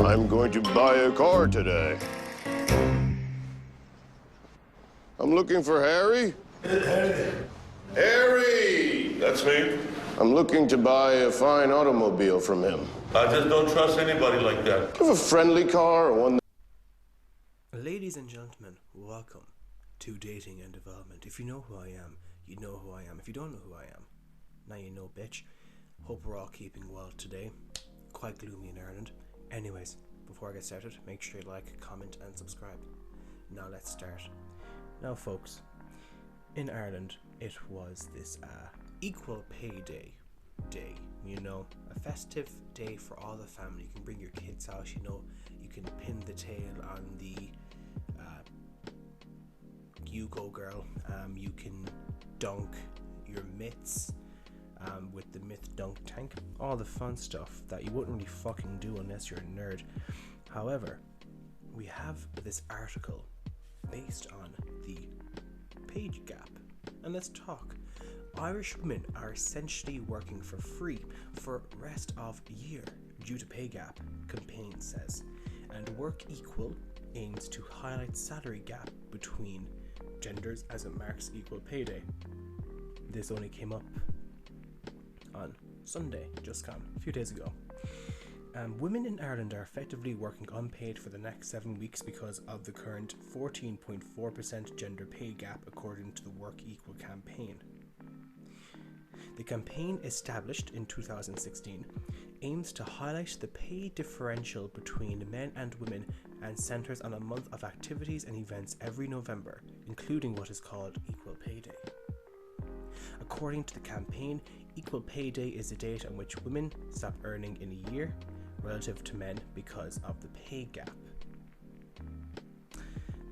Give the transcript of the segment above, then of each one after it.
I'm going to buy a car today. I'm looking for Harry. Harry! That's me. I'm looking to buy a fine automobile from him. I just don't trust anybody like that. Do you have a friendly car or one? Ladies and gentlemen, welcome to Dating and Development. If you know who I am, you know who I am. If you don't know who I am, now you know, bitch. Hope we're all keeping well today. Quite gloomy in Ireland. Anyways, before I get started, make sure you like, comment and subscribe. Now let's start. Now folks, in Ireland it was this equal pay day, you know, a festive day for all the family. You can bring your kids out, you know, you can pin the tail on the you go girl, you can dunk your mitts with the myth dunk tank, all the fun stuff that you wouldn't really fucking do unless you're a nerd. However, we have this article based on the pay gap, and let's talk. Irish women are essentially working for free for rest of year due to pay gap, campaign says, and Work Equal aims to highlight salary gap between genders as it marks Equal Pay Day. This only came up on Sunday, just gone, a few days ago. Women in Ireland are effectively working unpaid for the next 7 weeks because of the current 14.4% gender pay gap, according to the Work Equal campaign. The campaign, established in 2016, aims to highlight the pay differential between men and women and centres on a month of activities and events every November, including what is called Equal Pay Day. According to the campaign, Equal Pay Day is the date on which women stop earning in a year relative to men because of the pay gap.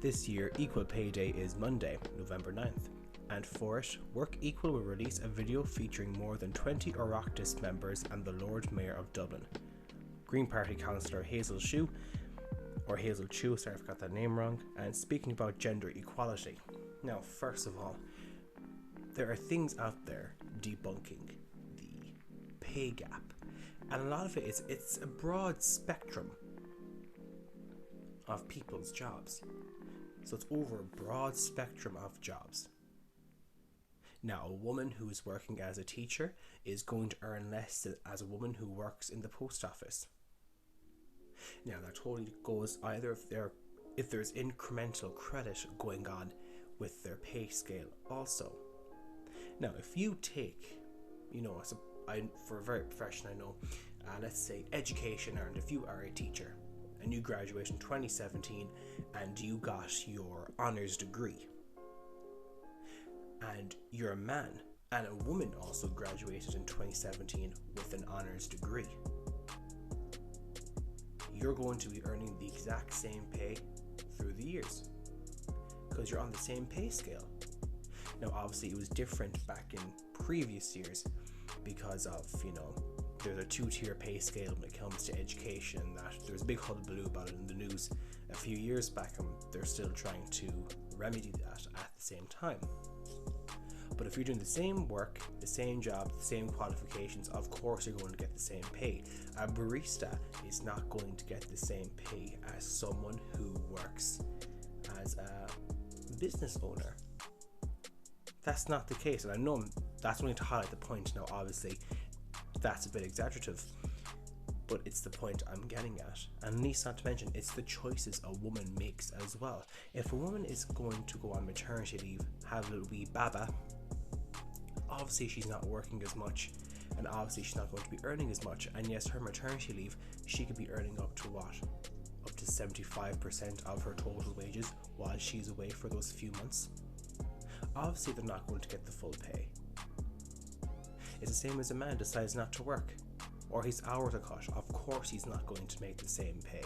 This year, Equal Pay Day is Monday, November 9th, and for it, Work Equal will release a video featuring more than 20 Oireachtas members and the Lord Mayor of Dublin, Green Party Councillor Hazel Chew, sorry if I got that name wrong, and speaking about gender equality. Now, first of all, there are things out there debunking the pay gap, and a lot of it is it's a broad spectrum of people's jobs. So it's over a broad spectrum of jobs. Now, a woman who is working as a teacher is going to earn less than as a woman who works in the post office. Now, that totally goes either if there's incremental credit going on with their pay scale also. Now, if you take, you know, for a very profession I know, let's say education Ireland, if you are a teacher and you graduated in 2017 and you got your honours degree, and you're a man and a woman also graduated in 2017 with an honours degree, you're going to be earning the exact same pay through the years because you're on the same pay scale. Now, obviously, it was different back in previous years because of, you know, there's a two-tier pay scale when it comes to education. That there was a big hullabaloo about it in the news a few years back, and they're still trying to remedy that at the same time. But if you're doing the same work, the same job, the same qualifications, of course you're going to get the same pay. A barista is not going to get the same pay as someone who works as a business owner. That's not the case, and I know that's only to highlight the point. Now, obviously, that's a bit exaggerative, but it's the point I'm getting at. And least not to mention, it's the choices a woman makes as well. If a woman is going to go on maternity leave, have a little wee baba, obviously she's not working as much, and obviously she's not going to be earning as much. And yes, her maternity leave, she could be earning up to what? Up to 75% of her total wages while she's away for those few months. Obviously they're not going to get the full pay. It's the same as a man decides not to work, or his hours are cut. Of course he's not going to make the same pay.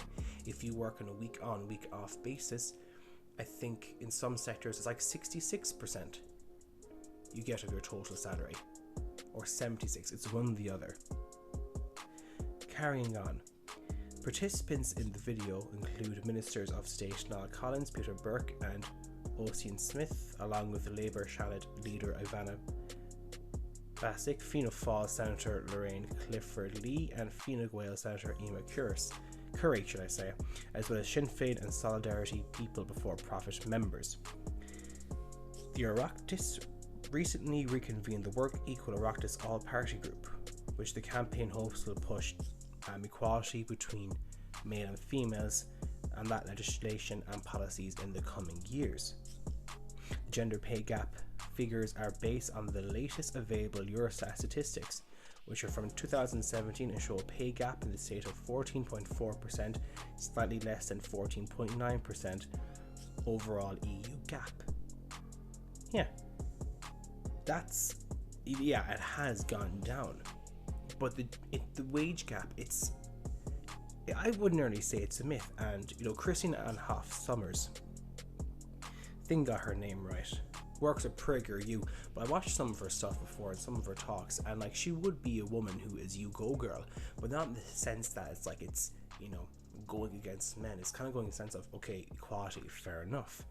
If you work on a week on, week off basis, I think in some sectors it's like 66% you get of your total salary, or 76, it's one or the other. Carrying on, participants in the video include Ministers of State Niall Collins, Peter Burke and Ossian Smith, along with the Labour Shalet leader Ivana Basic, Fianna Fáil Senator Lorraine Clifford Lee and Fine Gael Senator Eamon Curtis. Curry, should I say, as well as Sinn Féin and Solidarity People Before Profit members. The Oireachtas recently reconvened the Work Equal Oireachtas All-Party Group, which the campaign hopes will push equality between male and females and that legislation and policies in the coming years. The gender pay gap figures are based on the latest available Eurostat statistics, which are from 2017 and show a pay gap in the state of 14.4%, slightly less than 14.9% overall EU gap. Yeah, it has gone down, but the wage gap, I would nearly say it's a myth. And Christine Ann Hoff Summers, thing got her name right. Works at PragerU, but I watched some of her stuff before and some of her talks, and she would be a woman who is you go girl, but not in the sense that it's going against men. It's kind of going in the sense of, okay, equality, fair enough.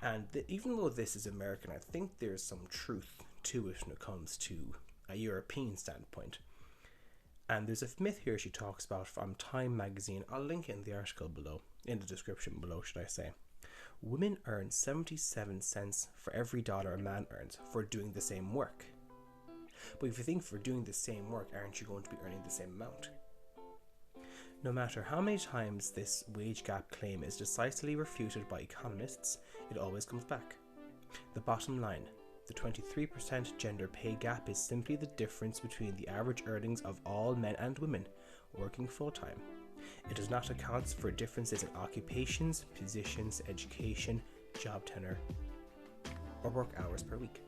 And even though this is American, I think there's some truth to it when it comes to a European standpoint. And there's a myth here she talks about from Time magazine. I'll link it in the article below, in the description below, should I say. Women earn 77 cents for every dollar a man earns for doing the same work. But if you think for doing the same work, aren't you going to be earning the same amount? No matter how many times this wage gap claim is decisively refuted by economists, it always comes back. The bottom line, the 23% gender pay gap is simply the difference between the average earnings of all men and women working full-time. It does not account for differences in occupations, positions, education, job tenure, or work hours per week.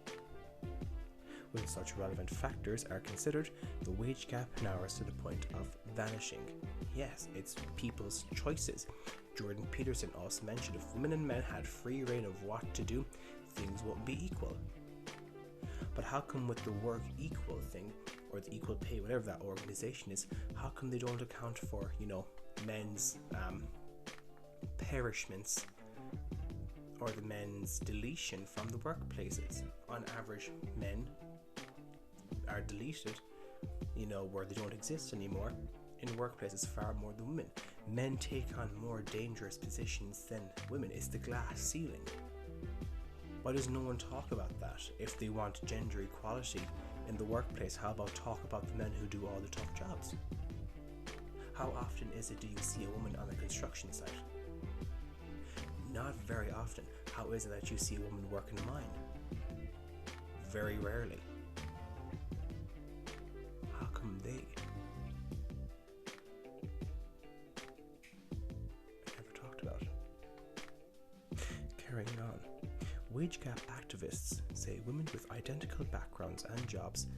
When such relevant factors are considered, the wage gap narrows to the point of vanishing. Yes, it's people's choices. Jordan Peterson also mentioned if women and men had free reign of what to do, things wouldn't be equal. But how come with the work equal thing, or the equal pay, whatever that organization is, how come they don't account for, men's perishments or the men's deletion from the workplaces? On average, men are deleted, where they don't exist anymore in workplaces far more than women. Men take on more dangerous positions than women. It's the glass ceiling. Why does no one talk about that? If they want gender equality in the workplace, how about talk about the men who do all the tough jobs? How often is it do you see a woman on a construction site? Not very often. How is it that you see a woman work in a mine? Very rarely. How come they? Never talked about. Carrying on. Wage gap activists say women with identical backgrounds and jobs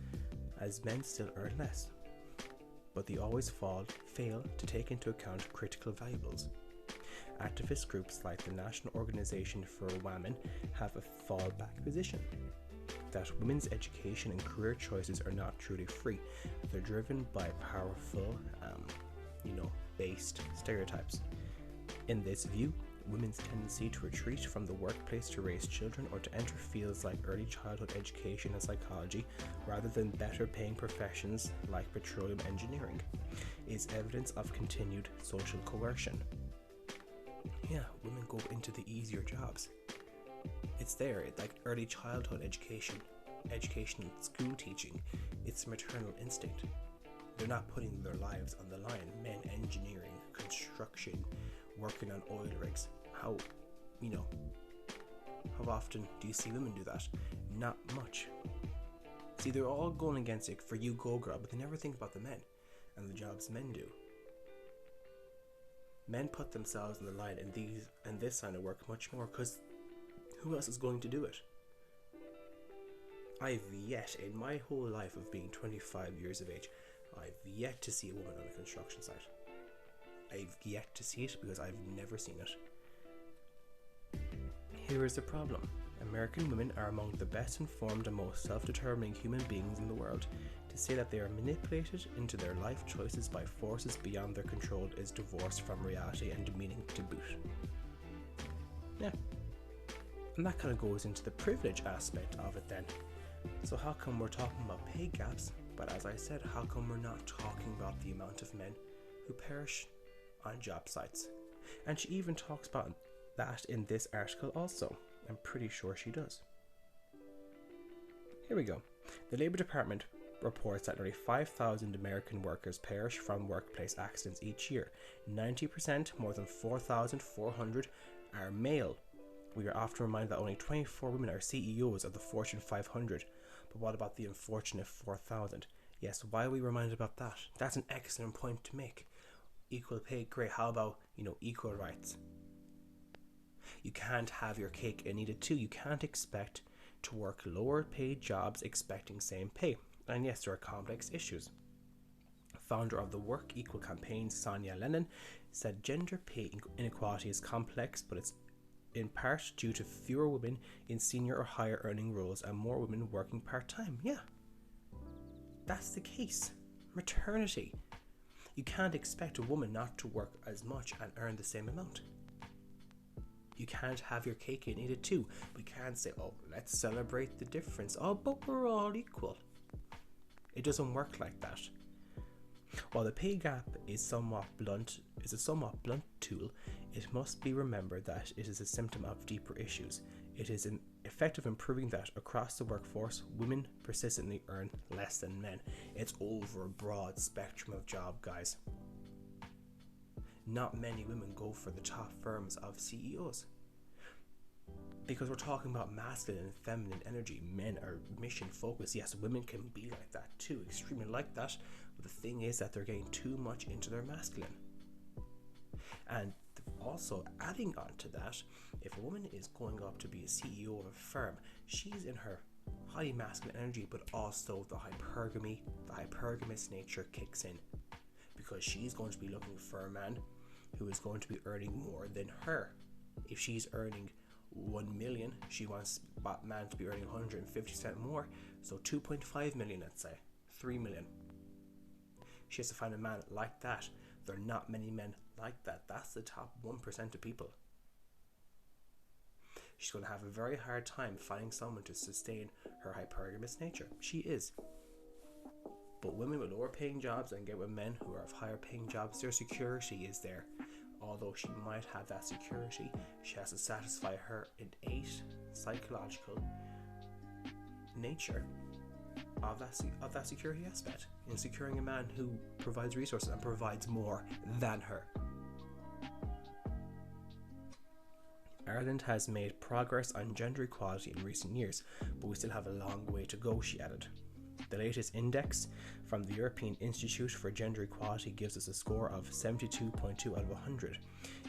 as men still earn less, but they always fail to take into account critical variables. Activist groups like the National Organization for Women have a fallback position that women's education and career choices are not truly free. They're driven by powerful, based stereotypes. In this view, women's tendency to retreat from the workplace to raise children or to enter fields like early childhood education and psychology rather than better paying professions like petroleum engineering is evidence of continued social coercion. Yeah, women go into the easier jobs. It's there, like early childhood education and school teaching. It's maternal instinct. They're not putting their lives on the line. Men engineering, construction, working on oil rigs. How often do you see women do that? Not much. See, they're all going against it for you go girl, but they never think about the men and the jobs men do. Men put themselves on the line in this line of work much more because who else is going to do it? I've yet, in my whole life of being 25 years of age, I've yet to see a woman on a construction site. I've yet to see it because I've never seen it. Here is the problem. American women are among the best informed and most self-determining human beings in the world. To say that they are manipulated into their life choices by forces beyond their control is divorced from reality and demeaning to boot. Yeah. And that kind of goes into the privilege aspect of it then. So how come we're talking about pay gaps, but as I said, how come we're not talking about the amount of men who perish on job sites. And she even talks about that in this article also. I'm pretty sure she does. Here we go. The Labour Department reports that nearly 5,000 American workers perish from workplace accidents each year. 90%, more than 4,400, are male. We are often reminded that only 24 women are CEOs of the Fortune 500. But what about the unfortunate 4,000? Yes, why are we reminded about that? That's an excellent point to make. Equal pay, great. How about, equal rights? You can't have your cake and eat it too. You can't expect to work lower paid jobs expecting same pay. And yes, there are complex issues. Founder of the Work Equal campaign, Sonia Lennon, said gender pay inequality is complex, but it's in part due to fewer women in senior or higher earning roles and more women working part-time. Yeah, that's the case. Maternity. You can't expect a woman not to work as much and earn the same amount. You can't have your cake and eat it too. We can't say, oh, let's celebrate the difference. Oh, but we're all equal. It doesn't work like that. While the pay gap is a somewhat blunt tool, it must be remembered that it is a symptom of deeper issues. It is an effective in proving that across the workforce, women persistently earn less than men. It's over a broad spectrum of job, guys. Not many women go for the top firms of CEOs. Because we're talking about masculine and feminine energy. Men are mission focused. Yes, women can be like that too, extremely like that. But the thing is that they're getting too much into their masculine. And also adding on to that, if a woman is going up to be a CEO of a firm, she's in her highly masculine energy, but also the hypergamous nature kicks in. Because she's going to be looking for a man who is going to be earning more than her. If she's earning 1 million, she wants that man to be earning 150% more. So 2.5 million, let's say, 3 million. She has to find a man like that. There are not many men like that. That's the top 1% of people. She's going to have a very hard time finding someone to sustain her hypergamous nature. She is. But women with lower paying jobs and get with men who are of higher paying jobs, their security is there. Although she might have that security, she has to satisfy her innate psychological nature of that security aspect in securing a man who provides resources and provides more than her. Ireland has made progress on gender equality in recent years, but we still have a long way to go, she added. The latest index from the European Institute for Gender Equality gives us a score of 72.2 out of 100.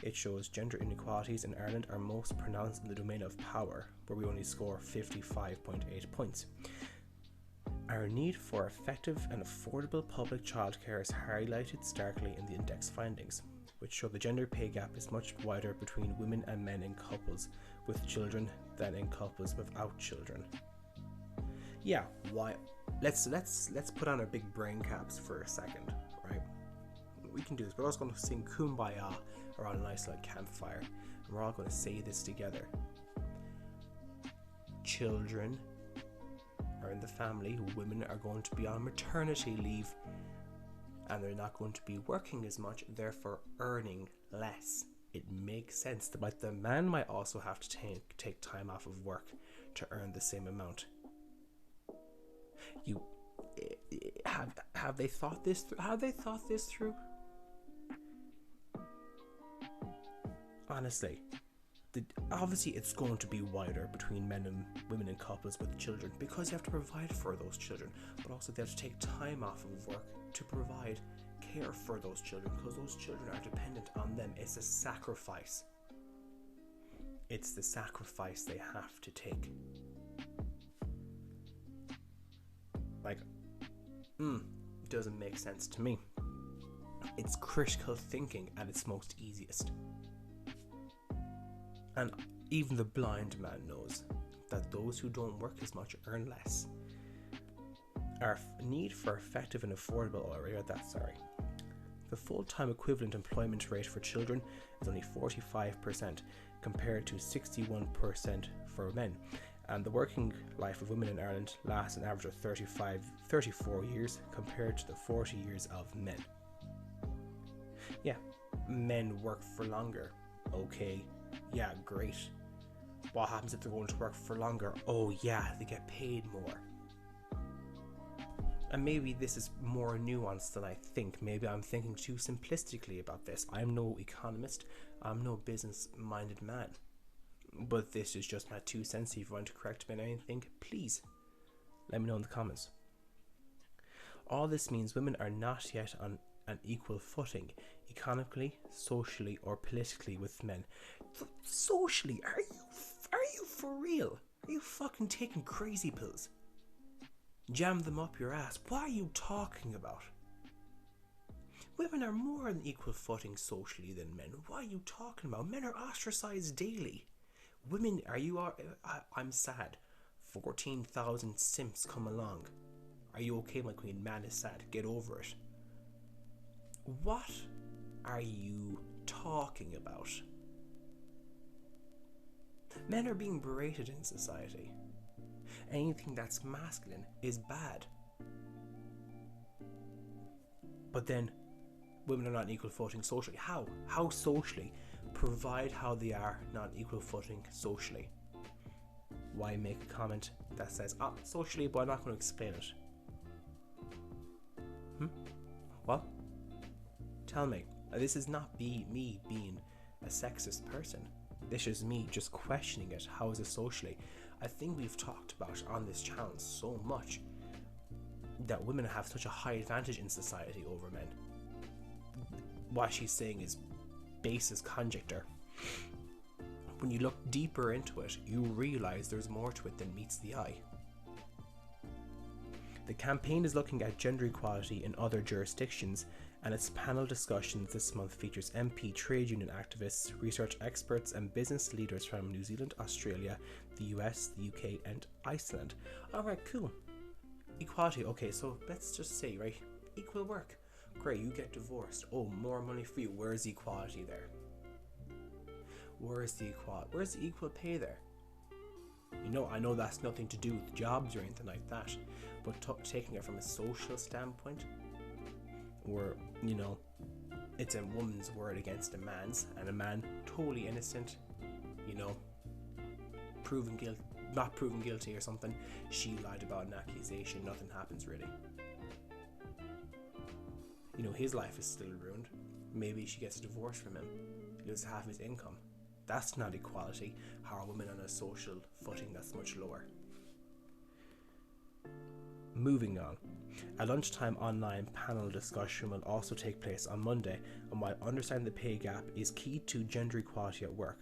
It shows gender inequalities in Ireland are most pronounced in the domain of power, where we only score 55.8 points. Our need for effective and affordable public childcare is highlighted starkly in the index findings, which show the gender pay gap is much wider between women and men in couples with children than in couples without children. Yeah, why? Let's put on our big brain caps for a second, right? We can do this. We're also going to sing Kumbaya around a nice little campfire, and we're all going to say this together. Children are in the family. Women are going to be on maternity leave, and they're not going to be working as much, therefore earning less. It makes sense. But the man might also have to take time off of work to earn the same amount. You have they thought this through? Have they thought this through? Honestly, obviously it's going to be wider between men and women in couples with children because you have to provide for those children, but also they have to take time off of work to provide care for those children because those children are dependent on them. It's a sacrifice. It's the sacrifice they have to take. Like, it doesn't make sense to me. It's critical thinking at its most easiest. And even the blind man knows that those who don't work as much earn less. Our need for effective and affordable, the full-time equivalent employment rate for children is only 45% compared to 61% for men. And the working life of women in Ireland lasts an average of 34 years compared to the 40 years of men. Yeah, men work for longer. Okay, yeah, great. What happens if they're going to work for longer? Oh yeah, they get paid more. And maybe this is more nuanced than I think. Maybe I'm thinking too simplistically about this. I'm no economist. I'm no business-minded man. But this is just my 2 cents. If you want to correct me on anything, please let me know in the comments. All this means women are not yet on an equal footing, economically, socially, or politically with men. Socially? Are you for real? Are you fucking taking crazy pills? Jam them up your ass. What are you talking about? Women are more on equal footing socially than men. What are you talking about? Men are ostracized daily. Women, I'm sad. 14,000 simps come along. Are you okay, my queen? Man is sad. Get over it. What are you talking about? Men are being berated in society. Anything that's masculine is bad. But then, women are not on equal footing socially. How? How socially? Provide how they are not on equal footing socially. Why make a comment that says, socially, but I'm not going to explain it? What? Tell me. This is not me being a sexist person. This is me just questioning it. How is it socially? I think we've talked about on this channel so much that women have such a high advantage in society over men. What she's saying is basis conjecture. When you look deeper into it, you realize there's more to it than meets the eye. The campaign is looking at gender equality in other jurisdictions, and its panel discussions this month features MP, trade union activists, research experts, and business leaders from New Zealand, Australia, the US, the UK, and Iceland. Alright, cool. Equality. Okay, so let's just say, right, equal work. Great, you get divorced. Oh, more money for you. Where's the equality there? Where's the equal pay there? You know, I know that's nothing to do with jobs or anything like that, but taking it from a social standpoint, where, you know, it's a woman's word against a man's, and a man totally innocent, you know, not proven guilty or something, she lied about an accusation, nothing happens really. You know, his life is still ruined. Maybe she gets a divorce from him, he loses half his income. That's not equality. How are women on a social footing that's much lower? Moving on. A lunchtime online panel discussion will also take place on Monday on why understanding the pay gap is key to gender equality at work,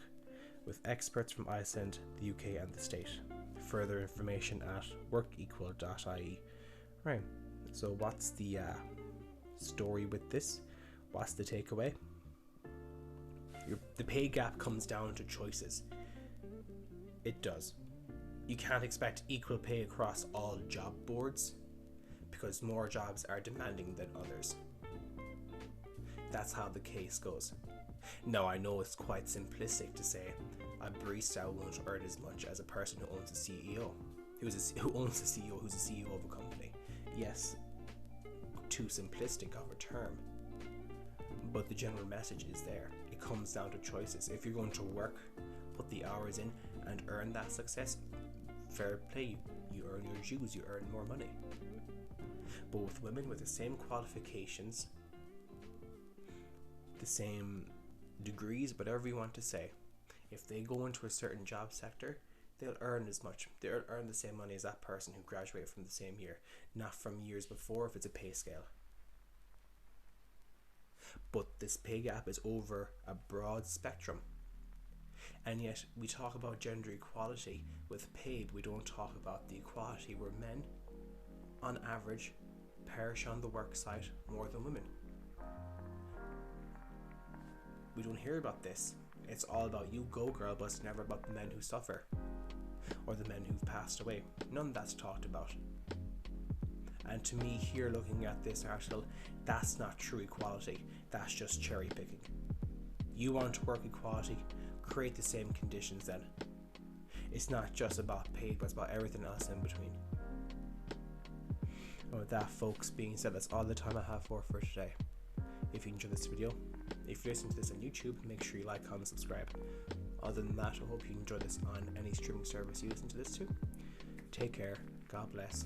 with experts from Iceland, the UK, and the state. Further information at workequal.ie. Right, so what's the story with this? What's the takeaway? The pay gap comes down to choices. It does. You can't expect equal pay across all job boards because more jobs are demanding than others. That's how the case goes. Now, I know it's quite simplistic to say a barista won't earn as much as a person who owns a CEO, who owns a CEO who's a CEO of a company. Yes, too simplistic of a term, but the general message is there. It comes down to choices. If you're going to work, put the hours in, and earn that success, fair play, you earn your dues, you earn more money. But with women with the same qualifications, the same degrees, whatever you want to say, if they go into a certain job sector, they'll earn as much. They'll earn the same money as that person who graduated from the same year, not from years before if it's a pay scale. But this pay gap is over a broad spectrum. And yet we talk about gender equality with pay, but we don't talk about the equality where men, on average, perish on the work site more than women. We don't hear about this. It's all about you go girl, but it's never about the men who suffer or the men who've passed away. None of that's talked about. And to me, here looking at this article, that's not true equality. That's just cherry picking. You want work equality, create the same conditions then. It's not just about pay, but it's about everything else in between. And with that, folks, being said, that's all the time I have for today. If you enjoyed this video, If you're listening to this on YouTube, make sure you like, comment, subscribe. Other than that, I hope you enjoy this on any streaming service you listen to this to. Take care, God bless,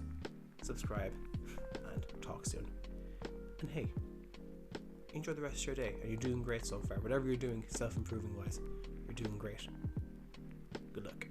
subscribe, and talk soon. And hey, enjoy the rest of your day, and you're doing great so far. Whatever you're doing, self-improving wise, you're doing great. Good luck.